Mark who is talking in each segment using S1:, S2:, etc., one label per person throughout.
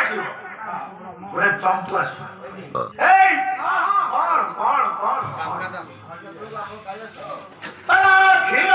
S1: ଆସିବ ଗୋଟେ ଚମ୍ପୁ ଆସିବ ଏଇ କଣ କ୍ଷୀର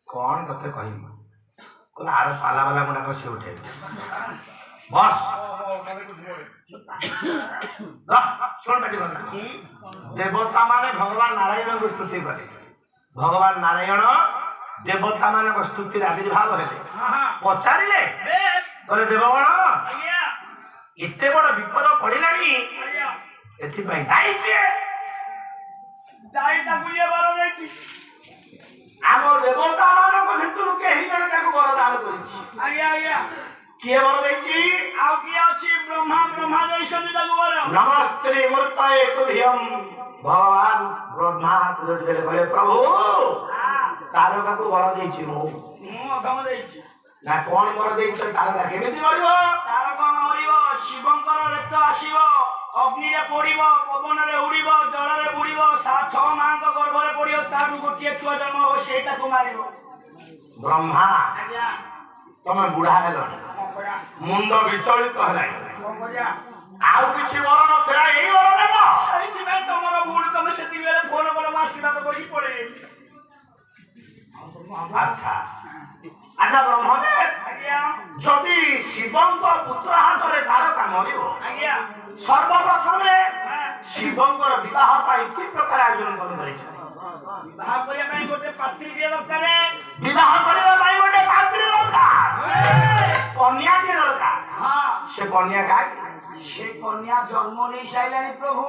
S2: कौन कते कही आर पाला वाला गुड़ाक सी उठे बस देवता माने भगवान नारायण को स्तुति करे भगवान नारायण देवता मान स्तुति आविर्भाव हेले पचारे बोले देवगण एते बड़ विपद पड़िलानी ଆମ ଦେବତା ମାନଙ୍କ ଭିତରୁ କେହି ଜଣେ ତାକୁ ବରଦାନ କରିଛି। କିଏ ବର ଦେଇଛି? ନମସ୍ତେ ମୂର୍ତ୍ତାୟ ତୁଭ୍ୟଂ। ଭଗବାନ ବ୍ରହ୍ମା କହିଲେ ପ୍ରଭୁ ତାରକାକୁ ବର ଦେଇଛି ମୁଁ। ନା କଣ ବର ଦେଇଛ? ତାରକା କେମିତି ମରିବ?
S3: ଶିବଙ୍କର ରକ୍ତ ଆସିବ, ଅଗ୍ନିରେ ପୋଡ଼ିବ, ପବନରେ ଉଡ଼ିବ, ଜଳରେ ବୁଡ଼ିବ, 6 ମାଙ୍କ ଗର୍ଭରେ ପଡ଼ିବ, ତାଠୁ ଗୋଟିଏ ଛୁଆ ଜନ୍ମ ହବ, ସେଇଟାକୁ ମାରିବ।
S2: ବ୍ରହ୍ମା
S3: ଆଜ୍ଞା
S2: ତମେ ବୁଢା ହେଲଣି, ମୁଣ୍ଡ ବିଚଳିତ ହେଲାଣି,
S3: କଣ କରିବା?
S2: ଆଉ କିଛି ବର ନଥିଲା, ଏଇ ବର ଦେବ।
S3: ସେଇଥିପାଇଁ ତମର ଭୁଲ, ତମେ ସେତିକିବେଳେ ଫୋନ କଲ, ମୁଁ ଆଶୀର୍ବାଦ କରିକି ପଳେଇ।
S2: ଆଚ୍ଛା ଆଚ୍ଛା ବ୍ରହ୍ମଦେବ,
S3: ଆଜ୍ଞା
S2: ଯଦି ଶିବଙ୍କ ପୁତ୍ର ହାତରେ ତାରକା ମରିବ,
S3: ଆଜ୍ଞା
S2: ସର୍ବପ୍ରଥମେ ଶିବଙ୍କର ବିବାହ ପାଇଁ କି ପ୍ରକାର ଆୟୋଜନ କରିଛନ୍ତି?
S3: ବାହା କରିବା ପାଇଁ ଗୋଟେ ପାତ୍ରୀଟିଏ ଦରକାର।
S2: ବିବାହ କରିବା ପାଇଁ ଗୋଟେ ପାତ୍ରୀ ଦରକାର, କନ୍ୟାଟିଏ ଦରକାର।
S3: ହଁ
S2: ସେ କନ୍ୟା କାହିଁକି?
S3: ସେ କନ୍ୟା ଜନ୍ମ ନେଇ ସାରିଲାଣି ପ୍ରଭୁ,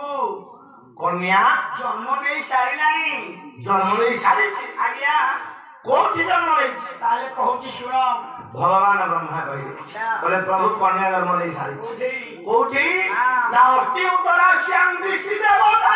S2: କନ୍ୟା
S3: ଜନ୍ମ ନେଇ ସାରିଲାଣି।
S2: ଜନ୍ମ ନେଇ ସାରିଛି।
S3: ଆଜ୍ଞା
S2: କୋଉଠି ଜନ୍ମ ନେଇଛି?
S3: ତାହେଲେ କହୁଛି ଶୁଣ।
S2: ଭଗବାନ ବ୍ରହ୍ମା କହିଲେ ପ୍ରଭୁ କନ୍ୟା ଜନ୍ମ ନେଇ ସାରିଛି।
S3: କୋଉଠି?
S2: କୋଉଠି?
S3: ହଁ।
S2: ନା ଅସ୍ତି ଉତ୍ତରାସ୍ୟାଂ ଦିଶି ଦେବତା